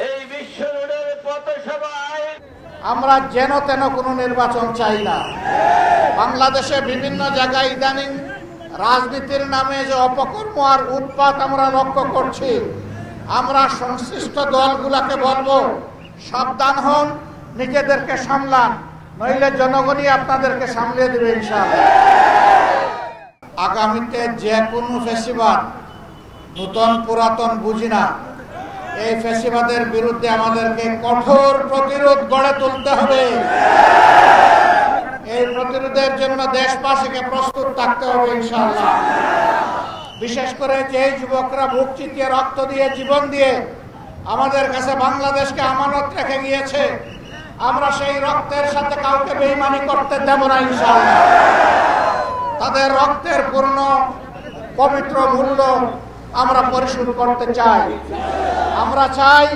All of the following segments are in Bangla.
এই বিশ্ব রোডের পথসভায় আমরা যেন তেন কোনো নির্বাচন চাই না। বাংলাদেশে বিভিন্ন জায়গায় ইদানিং রাজনীতির নামে যে অপকর্ম আর উৎপাত আমরা লক্ষ্য করছি, আমরা সংশ্লিষ্ট দলগুলোকে বলবো সাবধান হন, নিজেদেরকে সামলান, নইলে জনগণই আপনাদেরকে সামলিয়ে দেবে ইনশাআল্লাহ। আগামীতে যে কোনো ফ্যাসিবাদ, নূতন পুরাতন বুঝি না, এই ফ্যাসিবাদের বিরুদ্ধে আমাদেরকে কঠোর প্রতিরোধ গড়ে তুলতে হবে। এই প্রতিরোধের জন্য দেশবাসীকে প্রস্তুত থাকতে হবে ইনশাআল্লাহ। বিশেষ করে যে যুবকরা বুক চিতিয়ে রক্ত দিয়ে জীবন দিয়ে আমাদের কাছে বাংলাদেশকে আমানত রেখে গিয়েছে, আমরা সেই রক্তের সাথে কাউকে বেঈমানি করতে দেব না ইনশাআল্লাহ। তাদের রক্তের পূর্ণ পবিত্র মূল্য আমরা পরিশোধ করতে চাই। আমরা চাই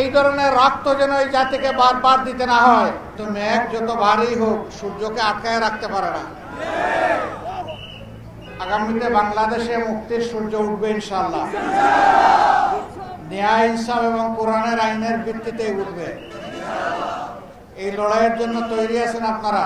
এই ধরনের রক্ত যেন এই জাতিকে বারবার দিতে না হয়। তো মেঘ যত ভারী হোক, সূর্যকে আটকায় রাখতে পারে না। আগামীতে বাংলাদেশে মুক্তির সূর্য উঠবে ইনশাআল্লাহ। ন্যায়, ইনসাফ এবং কোরআনের আইনের ভিত্তিতে উঠবে। এই লড়াইয়ের জন্য তৈরি আছেন আপনারা?